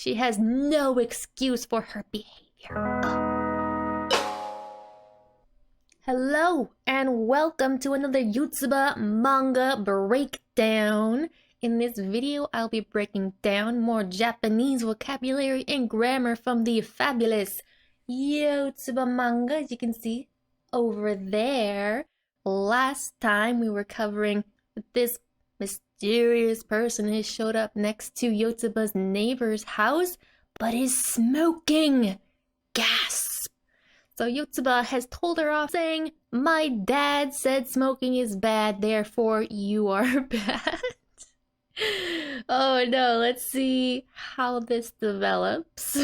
She has no excuse for her behavior. Hello and welcome to another Yotsuba manga breakdown. In this video, I'll be breaking down more Japanese vocabulary and grammar from the fabulous Yotsuba manga, as you can see over there. Last time we were covering this mysterious person who showed up next to Yotsuba's neighbor's house, but is smoking. Gasp! So Yotsuba has told her off saying, "My dad said smoking is bad, therefore you are bad." Oh no, let's see how this develops.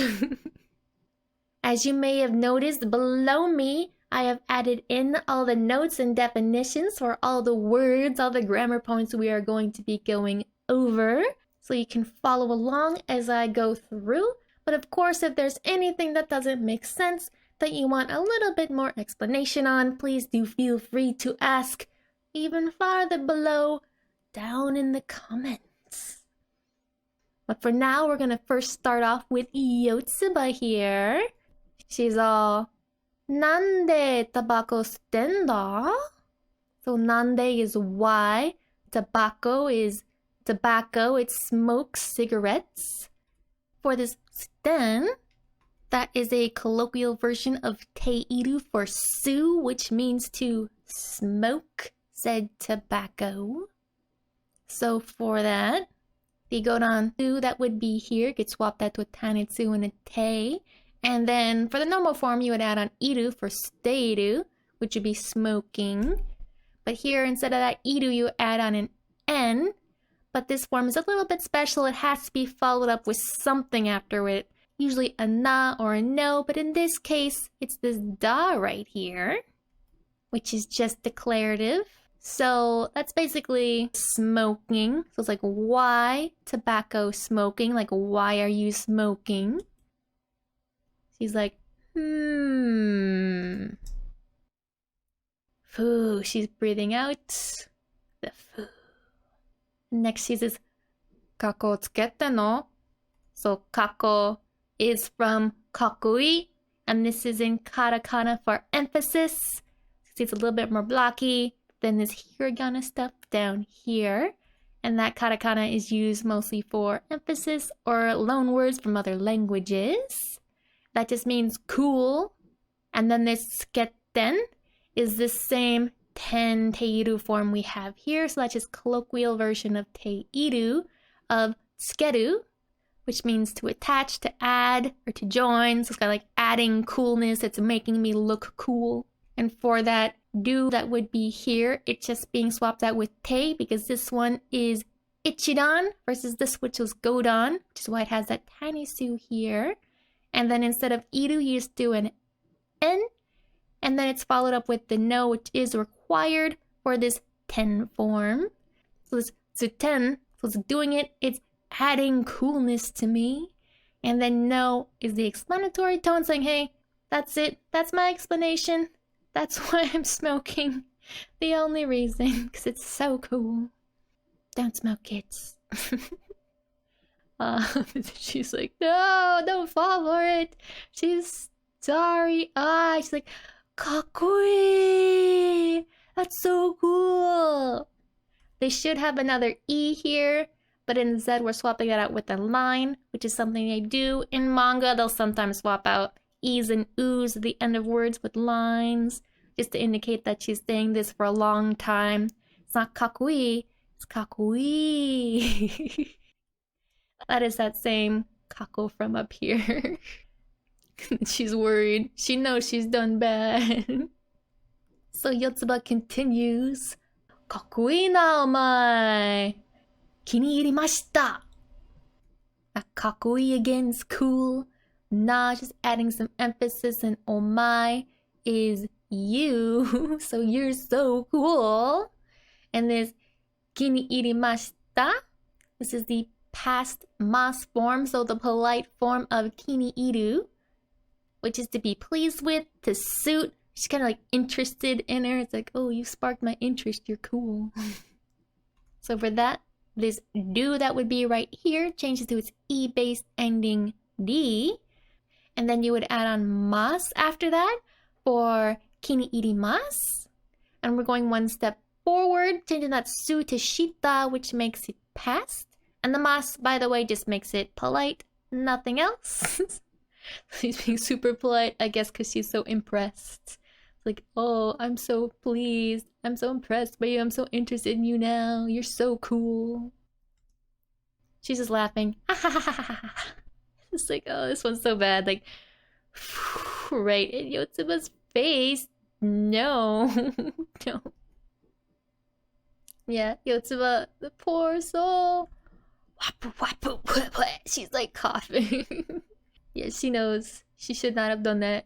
As you may have noticed below me, I have added in all the notes and definitions for all the words, all the grammar points we are going to be going over, so you can follow along as I go through. But of course, if there's anything that doesn't make sense, that you want a little bit more explanation on, please do feel free to ask even farther below, down in the comments. But for now, we're gonna first start off with Yotsuba here. She's all, "Nande tabako stenda?" So nande is why, tobacco is tobacco, it smokes cigarettes. For this sten, that is a colloquial version of teiru for su, which means to smoke said tobacco. So for that, the godan su that would be here gets swapped out to a tanitsu and a te. And then for the normal form, you would add on iru for steiru, which would be smoking. But here, instead of that iru, you add on an n. But this form is a little bit special. It has to be followed up with something after it. Usually a na or a no, but in this case, it's this da right here, which is just declarative. So that's basically smoking. So it's like, why tobacco smoking? Like, why are you smoking? She's like, Foo. She's breathing out the foo. Next she says, "Kako tsukete no?" So kako is from kaっこいい, and this is in katakana for emphasis. It's a little bit more blocky than this hiragana stuff down here. And that katakana is used mostly for emphasis or loan words from other languages. That just means cool. And then this tsuketten is the same ten teiru form we have here. So that's just colloquial version of teiru of tsukeru, which means to attach, to add, or to join. So it's kind of like adding coolness. It's making me look cool. And for that do that would be here, it's just being swapped out with te, because this one is ichidan versus this, which was godan, which is why it has that tiny su here. And then instead of iru, you just do an n, and then it's followed up with the no, which is required for this ten form. So this tsuten, so it's doing it, it's adding coolness to me. And then no is the explanatory tone saying, hey, that's it, that's my explanation. That's why I'm smoking. The only reason, because it's so cool. Don't smoke, kids. She's like, no, don't fall for it. She's sorry. She's like, かっこいい. That's so cool. They should have another E here, but instead we're swapping it out with a line, which is something they do in manga. They'll sometimes swap out E's and U's at the end of words with lines, just to indicate that she's saying this for a long time. It's not かっこいい, it's かっこいい. That is that same kako from up here. She's worried. She knows she's done bad. So Yotsuba continues. かっこいいな、お前. 気に入りました. Kaっこいい again is cool. Na, just adding some emphasis, and omae is you. So you're so cool. And this 気に入りました. This is the past mas form, so the polite form of 気に入る, which is to be pleased with, to suit. She's kind of like interested in her. It's like, oh, you sparked my interest, you're cool. So for that, this do that would be right here changes to its E-based ending D. And then you would add on mas after that for 気に入ります. And we're going one step forward, changing that su to shita, which makes it past. And the mas, by the way, just makes it polite, nothing else. She's being super polite, I guess, because she's so impressed. Like, oh, I'm so pleased. I'm so impressed by you. I'm so interested in you now. You're so cool. She's just laughing. It's like, oh, this one's so bad. Like, right in Yotsuba's face. No. No. Yeah, Yotsuba, the poor soul. Wapu, wapu, wapu. She's like coughing. Yeah, she knows. She should not have done that.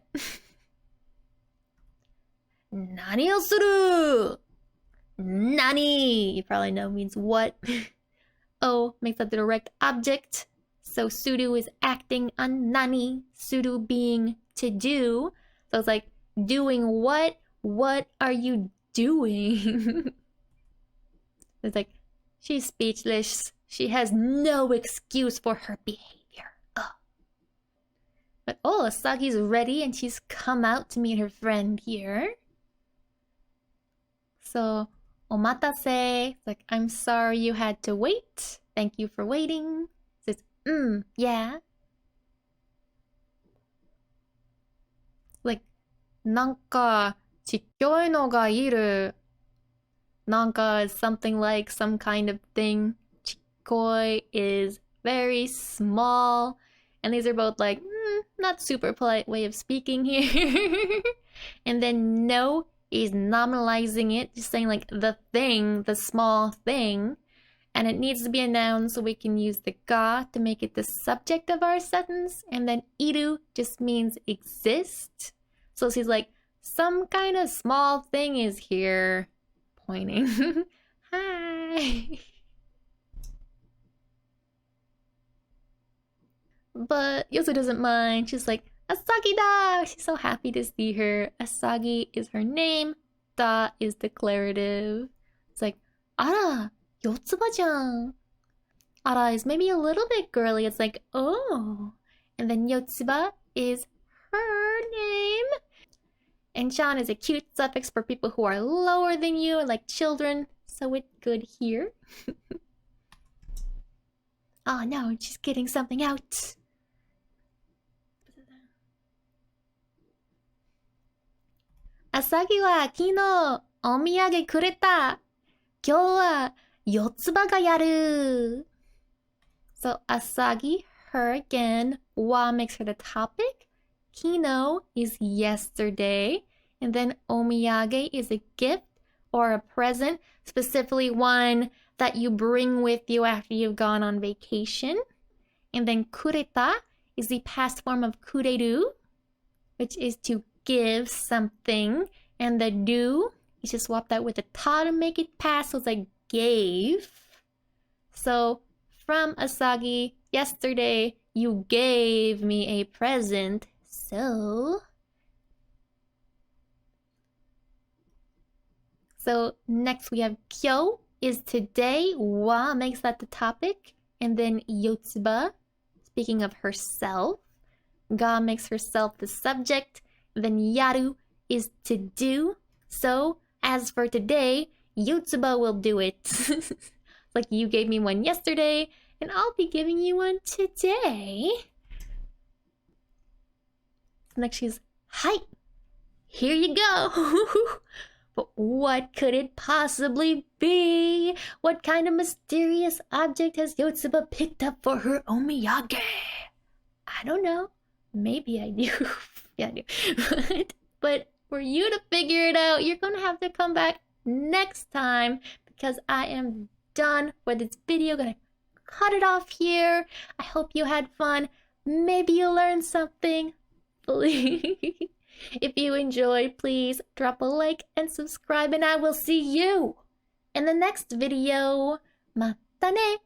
Nani o suru? Nani, you probably know means what. O makes that the direct object. So suru is acting on nani. Suru being to do. So it's like, doing what? What are you doing? It's like, she's speechless. She has no excuse for her behavior. Ugh. But oh, Asagi's ready and she's come out to meet her friend here. So, o mata se. It's like, I'm sorry you had to wait. Thank you for waiting. Says, yeah. Like, なんかちっちゃいのがいる. Nanka is something like some kind of thing. Chikoi is very small. And these are both like, not super polite way of speaking here. And then no is nominalizing it, just saying like the thing, the small thing. And it needs to be a noun, so we can use the ga to make it the subject of our sentence. And then iru just means exist. So she's like, some kind of small thing is here. Pointing. Hi. But Yosu doesn't mind. She's like, Asagi da! She's so happy to see her. Asagi is her name. Da is declarative. It's like, Ara, Yotsuba-jan. Ara is maybe a little bit girly. It's like, oh. And then Yotsuba is her name. And chan is a cute suffix for people who are lower than you, like children. So it's good here. Oh no, she's getting something out. Asagi wa kino omiyage kureta. Kyou wa Yotsuba ga yaru. So Asagi, her again. Wa makes her the topic. Kino is yesterday, and then omiyage is a gift or a present, specifically one that you bring with you after you've gone on vacation. And then kureta is the past form of kureru, which is to give something, and the do is just swap that with a ta to make it past, so it's like gave. So from Asagi, yesterday you gave me a present. So next we have kyo is today. Wa makes that the topic. And then Yotsuba, speaking of herself. Ga makes herself the subject. Then yaru is to do. So as for today, Yotsuba will do it. Like you gave me one yesterday, and I'll be giving you one today. Next she's, hi, here you go. But what could it possibly be? What kind of mysterious object has Yotsuba picked up for her omiyage? I don't know. Maybe I do. Yeah, I do. But for you to figure it out, you're gonna have to come back next time, because I am done for this video. Gonna cut it off here. I hope you had fun. Maybe you learned something. If you enjoyed, please drop a like and subscribe, and I will see you in the next video. Mata ne!